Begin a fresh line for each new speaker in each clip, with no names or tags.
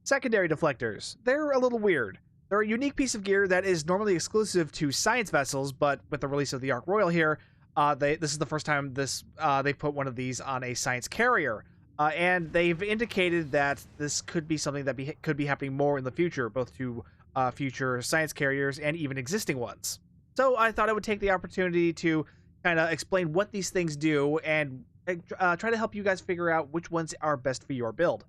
Secondary deflectors. They're a little weird. They're a unique piece of gear that is normally exclusive to science vessels, but with the release of the Ark Royal here, this is the first time they put one of these on a science carrier. And they've indicated that this could be something that could be happening more in the future, both to future science carriers and even existing ones. So I thought I would take the opportunity to kind of explain what these things do and try to help you guys figure out which ones are best for your build.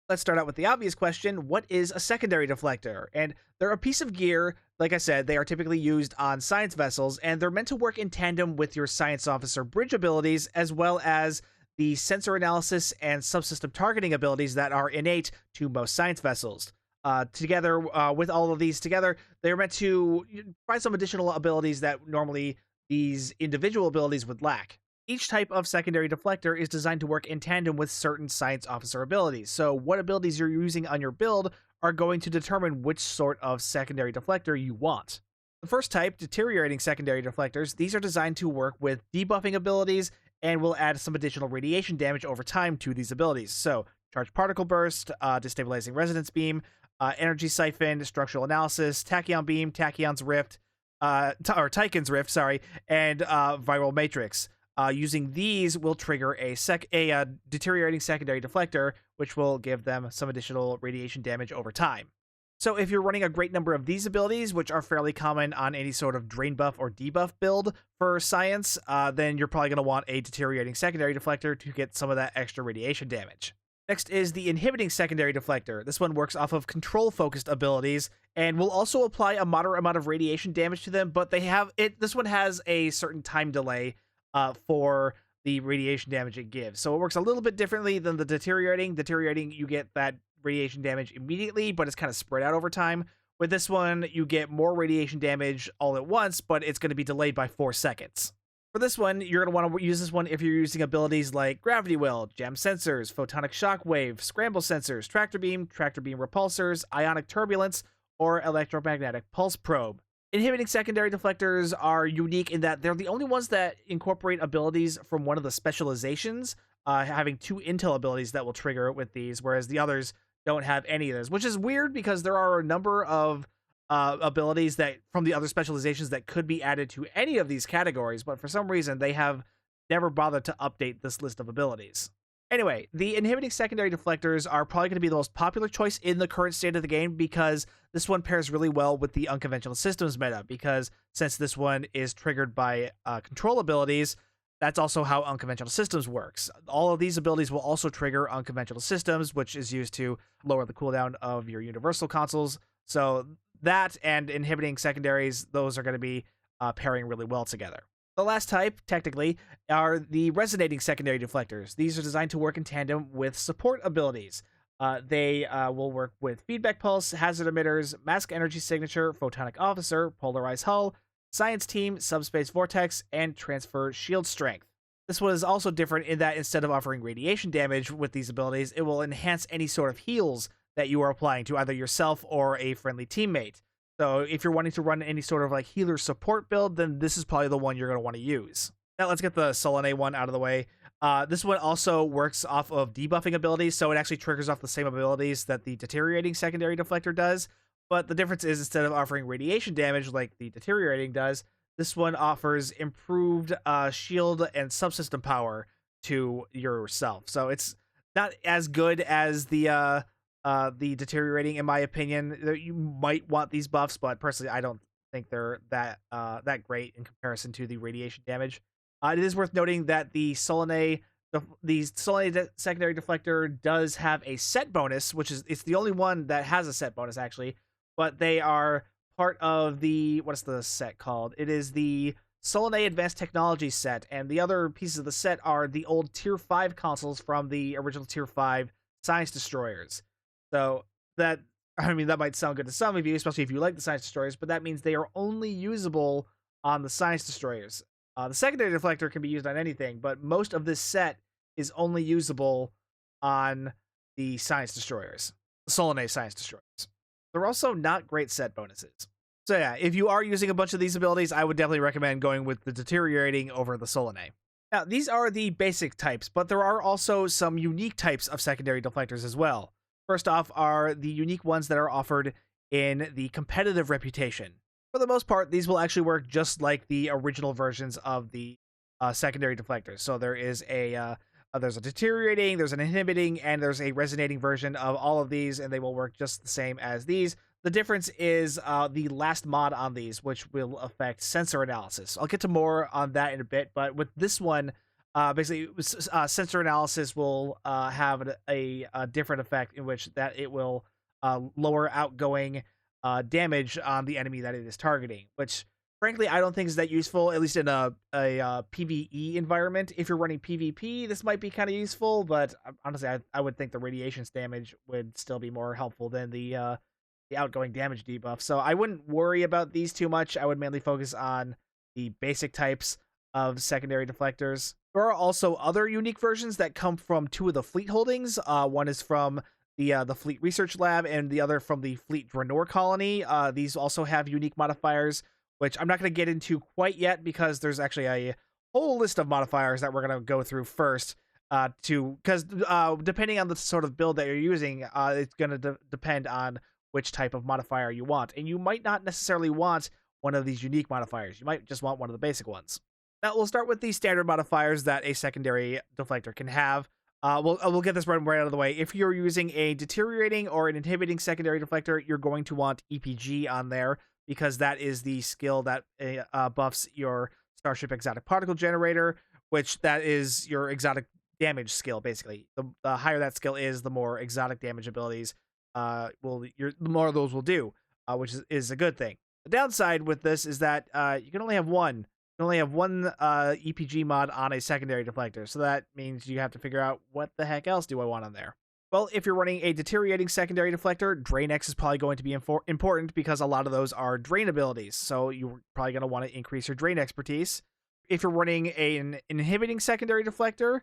Let's start out with the obvious question. What is a secondary deflector? And they're a piece of gear. Like I said, they are typically used on science vessels, and they're meant to work in tandem with your science officer bridge abilities, as well as the sensor analysis and subsystem targeting abilities that are innate to most science vessels. Together, with all of these together, they're meant to provide some additional abilities that normally these individual abilities would lack. Each type of secondary deflector is designed to work in tandem with certain science officer abilities. So what abilities you're using on your build are going to determine which sort of secondary deflector you want. The first type, deteriorating secondary deflectors, these are designed to work with debuffing abilities and will add some additional radiation damage over time to these abilities. So charged particle burst, destabilizing resonance beam, energy siphon, structural analysis, tachyon beam, tachyon's rift, or Tychon's rift, sorry, and viral matrix. Using these will trigger a deteriorating secondary deflector, which will give them some additional radiation damage over time. So if you're running a great number of these abilities, which are fairly common on any sort of drain buff or debuff build for science, then you're probably going to want a deteriorating secondary deflector to get some of that extra radiation damage. Next is the inhibiting secondary deflector. This one works off of control-focused abilities and will also apply a moderate amount of radiation damage to them, but this one has a certain time delay for the radiation damage it gives. So it works a little bit differently than the deteriorating. Deteriorating, you get that radiation damage immediately, but it's kind of spread out over time. With this one, you get more radiation damage all at once, but it's going to be delayed by 4 seconds. For this one, you're going to want to use this one if you're using abilities like Gravity Well, Jam Sensors, Photonic Shockwave, Scramble Sensors, Tractor Beam Repulsors, Ionic Turbulence, or Electromagnetic Pulse Probe. Inhibiting secondary deflectors are unique in that they're the only ones that incorporate abilities from one of the specializations, having 2 intel abilities that will trigger with these, whereas the others don't have any of those, which is weird because there are a number of abilities that from the other specializations that could be added to any of these categories, but for some reason they have never bothered to update this list of abilities. Anyway, the inhibiting secondary deflectors are probably going to be the most popular choice in the current state of the game because this one pairs really well with the unconventional systems meta, because since this one is triggered by control abilities, that's also how unconventional systems works. All of these abilities will also trigger unconventional systems, which is used to lower the cooldown of your universal consoles. So that and inhibiting secondaries, those are going to be pairing really well together. The last type, technically, are the resonating secondary deflectors. These are designed to work in tandem with support abilities. They will work with feedback pulse, hazard emitters, mask energy signature, photonic officer, polarized hull, science team, subspace vortex, and transfer shield strength. This one is also different in that instead of offering radiation damage with these abilities, it will enhance any sort of heals that you are applying to either yourself or a friendly teammate. So if you're wanting to run any sort of like healer support build, then this is probably the one you're going to want to use. Now let's get the Solanae one out of the way. This one also works off of debuffing abilities, so it actually triggers off the same abilities that the deteriorating secondary deflector does. But the difference is instead of offering radiation damage like the deteriorating does, this one offers improved shield and subsystem power to yourself. So it's not as good as the deteriorating, in my opinion. You might want these buffs, but personally, I don't think they're that great in comparison to the radiation damage. It is worth noting that the Solanae secondary deflector does have a set bonus, it's the only one that has a set bonus actually, but they are part of the, what's the set called? It is the Solanae Advanced Technology set, and the other pieces of the set are the old Tier 5 consoles from the original Tier 5 Science Destroyers. So that might sound good to some of you, especially if you like the Science Destroyers, but that means they are only usable on the Science Destroyers. The secondary deflector can be used on anything, but most of this set is only usable on the Science Destroyers, the Solanae Science Destroyers. They're also not great set bonuses. So yeah, if you are using a bunch of these abilities, I would definitely recommend going with the Deteriorating over the Solanae. Now, these are the basic types, but there are also some unique types of secondary deflectors as well. First off are the unique ones that are offered in the competitive reputation. For the most part, these will actually work just like the original versions of the secondary deflectors. So there's a deteriorating, there's an inhibiting, and there's a resonating version of all of these, and they will work just the same as these. The difference is the last mod on these, which will affect sensor analysis. I'll get to more on that in a bit, but with this one, basically, sensor analysis will have a different effect in which that it will lower outgoing damage on the enemy that it is targeting, which frankly I don't think is that useful, at least in a PvE environment. If you're running PvP, this might be kind of useful, but honestly, I would think the radiations damage would still be more helpful than the outgoing damage debuff. So I wouldn't worry about these too much. I would mainly focus on the basic types of secondary deflectors. There are also other unique versions that come from two of the fleet holdings. One is from the Fleet Research Lab, and the other from the Fleet Draenor Colony. These also have unique modifiers, which I'm not going to get into quite yet because there's actually a whole list of modifiers that we're going to go through first. Because depending on the sort of build that you're using, it's going to depend on which type of modifier you want. And you might not necessarily want one of these unique modifiers. You might just want one of the basic ones. Now, we'll start with the standard modifiers that a secondary deflector can have. We'll get this right out of the way. If you're using a deteriorating or an inhibiting secondary deflector, you're going to want EPG on there because that is the skill that buffs your Starship Exotic Particle Generator, which that is your exotic damage skill, basically. The higher that skill is, the more exotic damage abilities the more of those will do, which is a good thing. The downside with this is that you can only have one. You can only have one EPG mod on a secondary deflector, so that means you have to figure out what the heck else do I want on there. Well, if you're running a deteriorating secondary deflector, Drain X is probably going to be important because a lot of those are drain abilities, so you're probably going to want to increase your drain expertise. If you're running an inhibiting secondary deflector,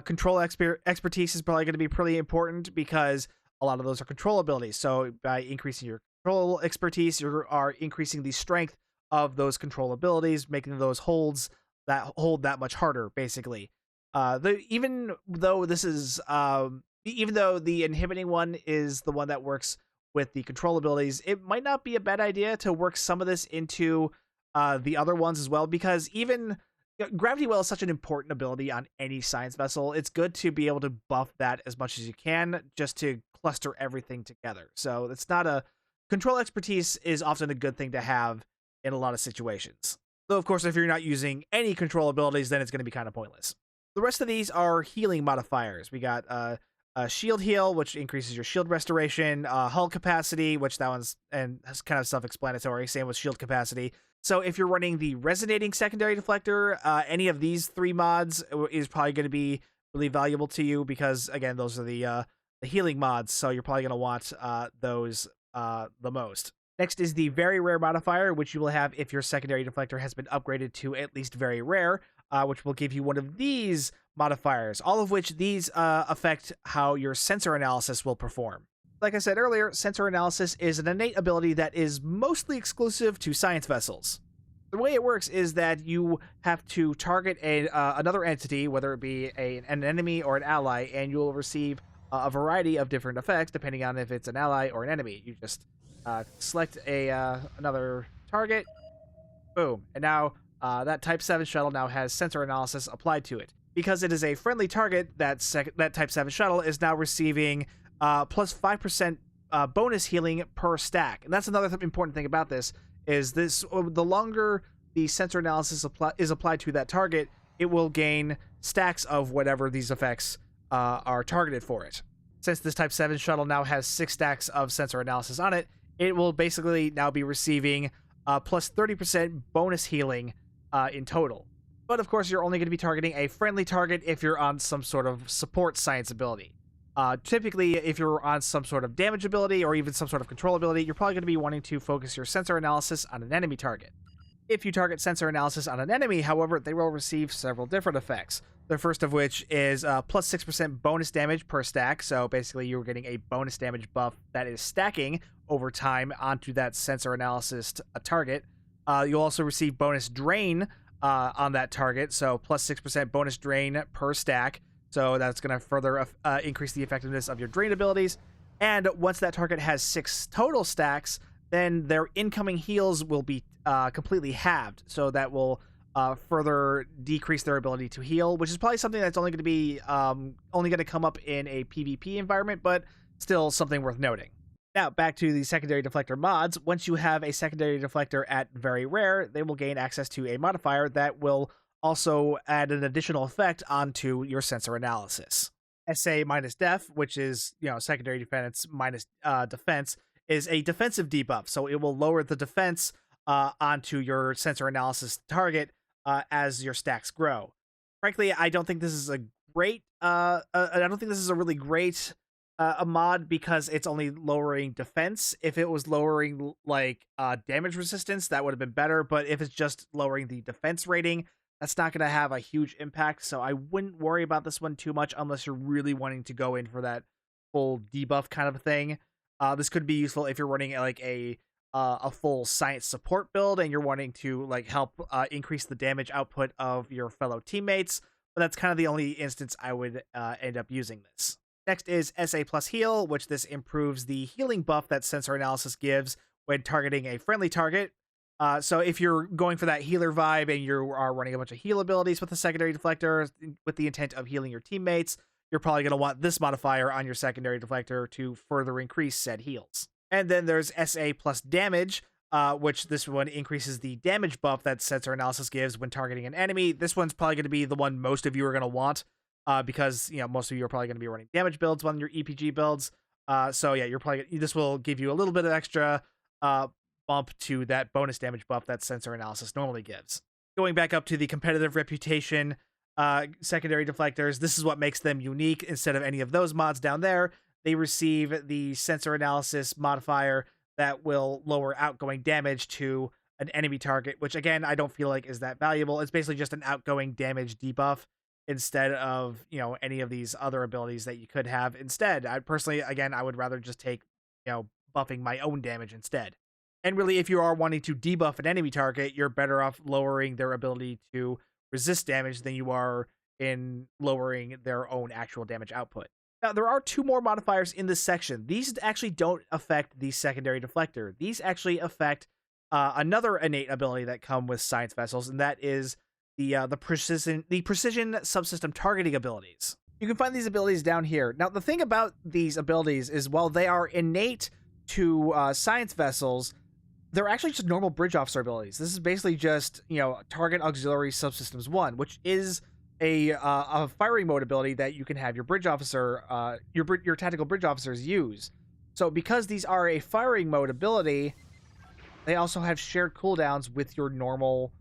control expertise is probably going to be pretty important because a lot of those are control abilities. So by increasing your control expertise, you are increasing the strength of those control abilities, making those holds that hold that much harder, basically. Even though the inhibiting one is the one that works with the control abilities, it might not be a bad idea to work some of this into the other ones as well, because even Gravity Well is such an important ability on any science vessel. It's good to be able to buff that as much as you can, just to cluster everything together. So it's not a control expertise is often a good thing to have in a lot of situations. Though, of course, if you're not using any control abilities, then it's going to be kind of pointless. The rest of these are healing modifiers. We got Shield Heal, which increases your shield restoration, hull capacity, which that one's and that's kind of self-explanatory. Same with shield capacity. So if you're running the resonating secondary deflector, any of these three mods is probably going to be really valuable to you because, again, those are the healing mods. So you're probably going to want those the most. Next is the very rare modifier, which you will have if your secondary deflector has been upgraded to at least very rare, which will give you one of these modifiers, all of which these affect how your sensor analysis will perform. Like I said earlier, sensor analysis is an innate ability that is mostly exclusive to science vessels. The way it works is that you have to target another entity, whether it be an enemy or an ally, and you'll receive a variety of different effects depending on if it's an ally or an enemy. You just select another target, boom, and now that Type 7 shuttle now has sensor analysis applied to it. Because it is a friendly target, that Type 7 shuttle is now receiving plus 5% bonus healing per stack. And that's another important thing about this, is the longer the sensor analysis is applied to that target, it will gain stacks of whatever these effects are targeted for it. Since this Type 7 shuttle now has 6 stacks of sensor analysis on it, it will basically now be receiving plus 30% bonus healing in total. But of course, you're only going to be targeting a friendly target if you're on some sort of support science ability. Typically, if you're on some sort of damage ability or even some sort of control ability, you're probably going to be wanting to focus your sensor analysis on an enemy target. If you target sensor analysis on an enemy, however, they will receive several different effects. The first of which is plus 6% bonus damage per stack. So basically, you're getting a bonus damage buff that is stacking over time onto that sensor analysis target. You'll also receive bonus drain on that target, so plus 6% bonus drain per stack. So that's going to further increase the effectiveness of your drain abilities. And once that target has 6 total stacks, then their incoming heals will be completely halved. So that will further decrease their ability to heal, which is probably something that's only going to be come up in a PvP environment, but still something worth noting. Now, back to the secondary deflector mods. Once you have a secondary deflector at very rare, they will gain access to a modifier that will also add an additional effect onto your sensor analysis. SA minus def, which is, secondary defense minus defense, is a defensive debuff. So it will lower the defense onto your sensor analysis target as your stacks grow. Frankly, I don't think this is a great, I don't think this is a really great a mod because it's only lowering defense. If it was lowering damage resistance, that would have been better. But if it's just lowering the defense rating, that's not going to have a huge impact. So I wouldn't worry about this one too much unless you're really wanting to go in for that full debuff kind of thing. This could be useful if you're running a full science support build and you're wanting to help increase the damage output of your fellow teammates. But that's kind of the only instance I would end up using this. Next is SA plus heal, which this improves the healing buff that sensor analysis gives when targeting a friendly target. So if you're going for that healer vibe and you are running a bunch of heal abilities with a secondary deflector with the intent of healing your teammates, you're probably going to want this modifier on your secondary deflector to further increase said heals. And then there's SA plus damage, which this one increases the damage buff that sensor analysis gives when targeting an enemy. This one's probably going to be the one most of you are going to want. Because most of you are probably going to be running damage builds on your EPG builds. So yeah, this will give you a little bit of extra bump to that bonus damage buff that sensor analysis normally gives. Going back up to the competitive reputation secondary deflectors, this is what makes them unique. Instead of any of those mods down there, they receive the sensor analysis modifier that will lower outgoing damage to an enemy target, which again I don't feel like is that valuable. It's basically just an outgoing damage debuff instead of any of these other abilities that you could have instead. I personally, again, I would rather just take buffing my own damage instead. And really, if you are wanting to debuff an enemy target, you're better off lowering their ability to resist damage than you are in lowering their own actual damage output. Now, there are 2 more modifiers in this section. These actually don't affect the secondary deflector. These actually affect another innate ability that come with science vessels, and that is the precision subsystem targeting abilities. You can find these abilities down here. Now, the thing about these abilities is while they are innate to science vessels, they're actually just normal bridge officer abilities. This is basically just target auxiliary subsystems 1, which is a firing mode ability that you can have your bridge officer, your tactical bridge officers use. So because these are a firing mode ability, they also have shared cooldowns with your normal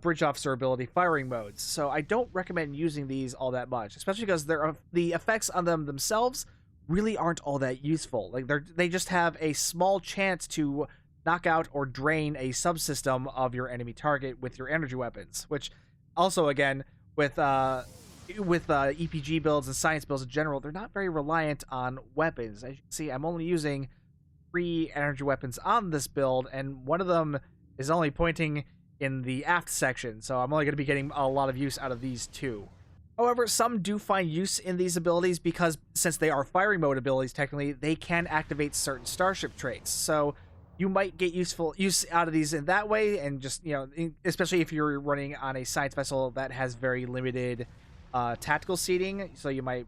bridge officer ability firing modes. So I don't recommend using these all that much, especially because the effects on them themselves really aren't all that useful. They just have a small chance to knock out or drain a subsystem of your enemy target with your energy weapons, which also again with EPG builds and science builds in general, they're not very reliant on weapons. As you can see, I'm only using 3 energy weapons on this build, and one of them is only pointing in the aft section, so I'm only going to be getting a lot of use out of these 2. However, some do find use in these abilities because since they are firing mode abilities, technically, they can activate certain starship traits. So you might get use out of these in that way, and just, especially if you're running on a science vessel that has very limited tactical seating, so you might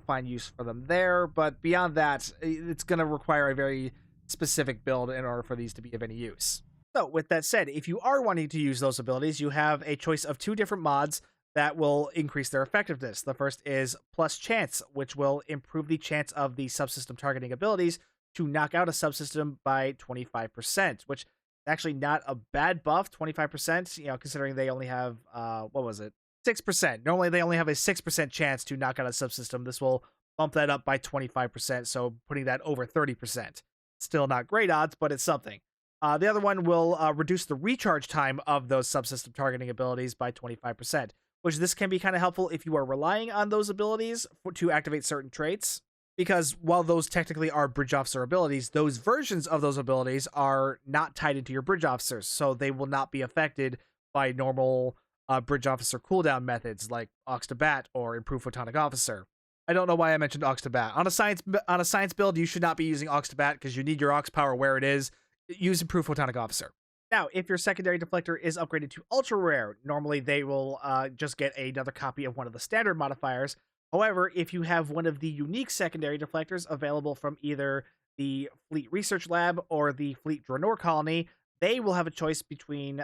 find use for them there. But beyond that, it's going to require a very specific build in order for these to be of any use. So with that said, if you are wanting to use those abilities, you have a choice of 2 different mods that will increase their effectiveness. The first is plus chance, which will improve the chance of the subsystem targeting abilities to knock out a subsystem by 25%, which is actually not a bad buff, 25%, considering they only have, 6%. Normally they only have a 6% chance to knock out a subsystem. This will bump that up by 25%, so putting that over 30%. Still not great odds, but it's something. The other one will reduce the recharge time of those subsystem targeting abilities by 25%, which this can be kind of helpful if you are relying on those abilities to activate certain traits. because while those technically are bridge officer abilities, those versions of those abilities are not tied into your bridge officers, so they will not be affected by normal bridge officer cooldown methods like Aux to Bat or Improved Photonic Officer. I don't know why I mentioned Aux to Bat. On a science build, you should not be using Aux to Bat because you need your Aux power where it is. Use Improved Photonic Officer. Now, if your secondary deflector is upgraded to ultra rare, normally they will just get another copy of one of the standard modifiers. However, if you have one of the unique secondary deflectors available from either the Fleet Research Lab or the Fleet Draenor Colony, they will have a choice between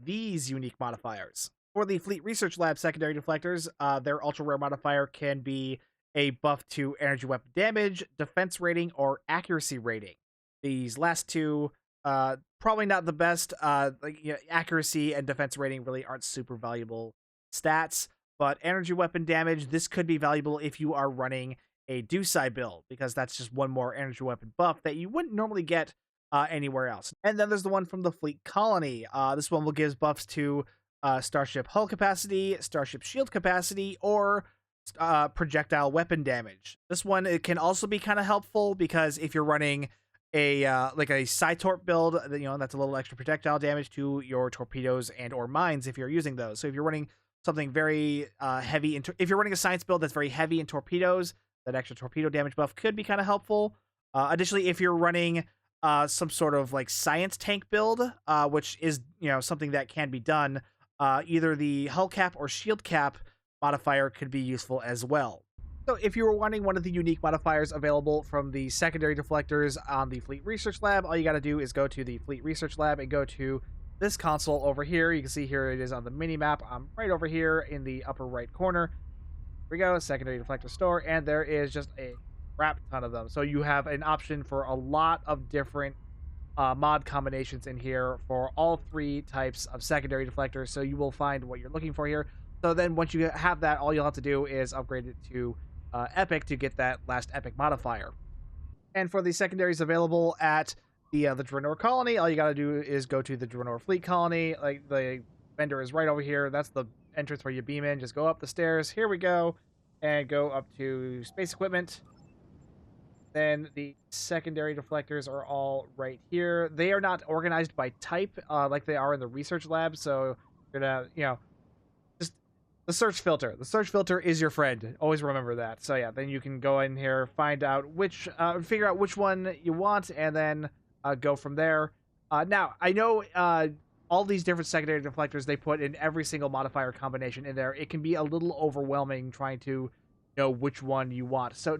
these unique modifiers. For the Fleet Research Lab secondary deflectors, their ultra rare modifier can be a buff to energy weapon damage, defense rating, or accuracy rating. These last two, probably not the best. Accuracy and defense rating really aren't super valuable stats, but energy weapon damage, this could be valuable if you are running a Dusai build, because that's just one more energy weapon buff that you wouldn't normally get anywhere else. And then there's the one from the Fleet Colony. This one will give buffs to starship hull capacity, starship shield capacity, or projectile weapon damage. This one, it can also be kind of helpful because if you're running a Cytorp build, that's a little extra projectile damage to your torpedoes and or mines if you're using those. So if you're running something very heavy, if you're running a science build that's very heavy in torpedoes, that extra torpedo damage buff could be kind of helpful. Additionally, if you're running some sort of like science tank build, which is something that can be done, either the hull cap or shield cap modifier could be useful as well. So if you were wanting one of the unique modifiers available from the secondary deflectors on the Fleet Research Lab, all you got to do is go to the Fleet Research Lab and go to this console over here. You can see here it is on the mini map. I'm right over here in the upper right corner. Here we go, secondary deflector store, and there is just a crap ton of them. So you have an option for a lot of different mod combinations in here for all three types of secondary deflectors. So you will find what you're looking for here. So then once you have that, all you'll have to do is upgrade it to Epic to get that last Epic modifier. And for the secondaries available at the Draenor Colony, all you gotta do is go to the Draenor Fleet Colony. Like, the vendor is right over here. That's the entrance where you beam in. Just go up the stairs. Here we go. And go up to space equipment. Then the secondary deflectors are all right here. They are not organized by type like they are in the research lab. So you're gonna, just the search filter. The search filter is your friend. Always remember that. So yeah, then you can go in here, find out which, figure out which one you want, and then go from there. Now, I know all these different secondary deflectors they put in every single modifier combination in there. It can be a little overwhelming trying to know which one you want. So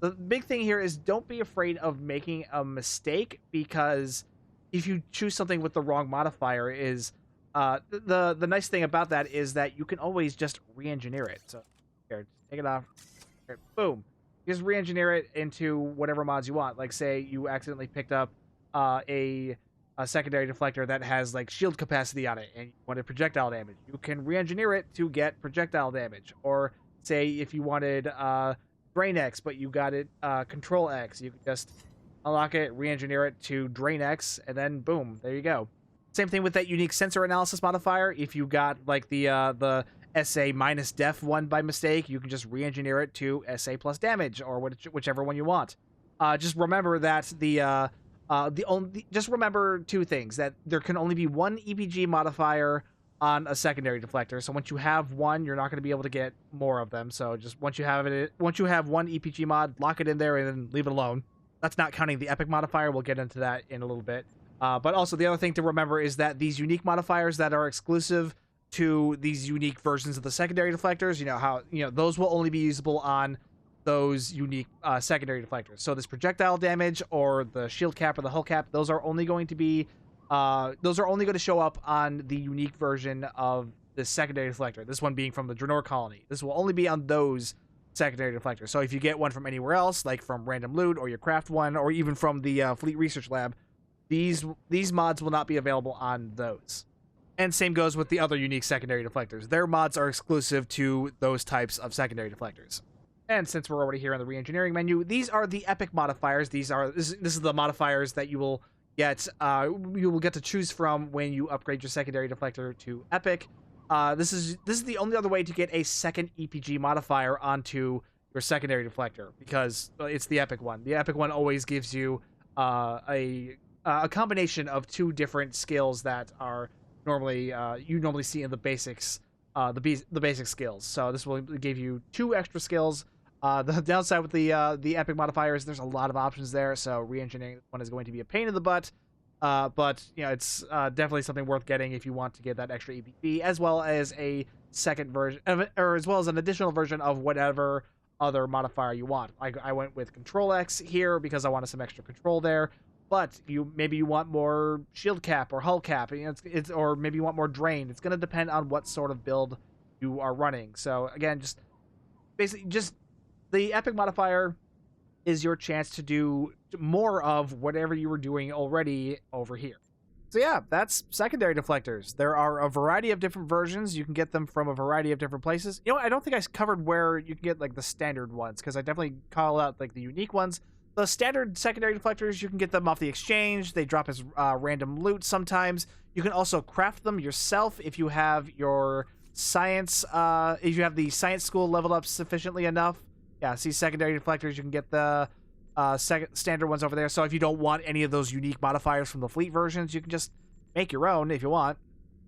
the big thing here is don't be afraid of making a mistake, because if you choose something with the wrong modifier, is the nice thing about that is that you can always just re-engineer it. So here, take it off. Here, boom. You just re-engineer it into whatever mods you want. Like, say you accidentally picked up a secondary deflector that has like shield capacity on it and you wanted projectile damage. You can re-engineer it to get projectile damage. Or say if you wanted Drain X, but you got it Control X, you can just unlock it, re-engineer it to Drain X, and then boom, there you go. Same thing with that unique sensor analysis modifier. If you got like the SA minus def one by mistake, you can just re-engineer it to SA plus damage, or whichever one you want. Just remember that just remember two things: that there can only be one EPG modifier on a secondary deflector. So once you have one, you're not going to be able to get more of them. So just once you have one EPG mod, lock it in there and then leave it alone. That's not counting the epic modifier. We'll get into that in a little bit. But also the other thing to remember is that these unique modifiers that are exclusive to these unique versions of the secondary deflectors, those will only be usable on those unique secondary deflectors. So this projectile damage or the shield cap or the hull cap, those are only going to show up on the unique version of the secondary deflector. This one being from the Draenor Colony. This will only be on those secondary deflectors. So if you get one from anywhere else, like from random loot or you craft one, or even from the Fleet Research Lab, these mods will not be available on those. And same goes with the other unique secondary deflectors. Their mods are exclusive to those types of secondary deflectors. And since we're already here in the re-engineering menu, these are the epic modifiers. This is the modifiers that you will get to choose from when you upgrade your secondary deflector to epic. This is the only other way to get a second EPG modifier onto your secondary deflector, because it's the epic one. The epic one always gives you a combination of two different skills that are normally you normally see in the basics, the basic skills. So this will give you two extra skills. The downside with the epic modifiers, there's a lot of options there, so re-engineering one is going to be a pain in the butt. But it's definitely something worth getting if you want to get that extra EPP, as well as a second version, or as well as an additional version of whatever other modifier you want. I went with Control X here because I wanted some extra control there. But maybe you want more shield cap or hull cap, or maybe you want more drain. It's going to depend on what sort of build you are running. So again, just the epic modifier is your chance to do more of whatever you were doing already over here. So yeah, that's secondary deflectors. There are a variety of different versions. You can get them from a variety of different places. I don't think I covered where you can get like the standard ones, because I definitely call out like the unique ones. The standard secondary deflectors, you can get them off the exchange. They drop as random loot sometimes. You can also craft them yourself if you have your science, if you have the science school leveled up sufficiently enough. Yeah, see, secondary deflectors, you can get the standard ones over there. So if you don't want any of those unique modifiers from the fleet versions, you can just make your own if you want.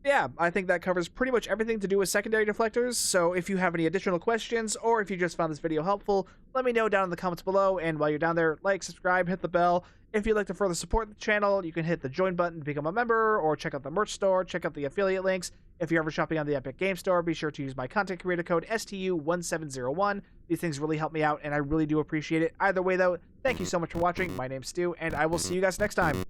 Yeah, I think that covers pretty much everything to do with secondary deflectors. So if you have any additional questions, or if you just found this video helpful, let me know down in the comments below. And while you're down there, like, subscribe, hit the bell. If you'd like to further support the channel, you can hit the join button to become a member, or check out the merch store, check out the affiliate links. If you're ever shopping on the Epic Game Store, be sure to use my content creator code STU1701. These things really help me out, and I really do appreciate it. Either way, though, thank you so much for watching. My name's Stu, and I will see you guys next time.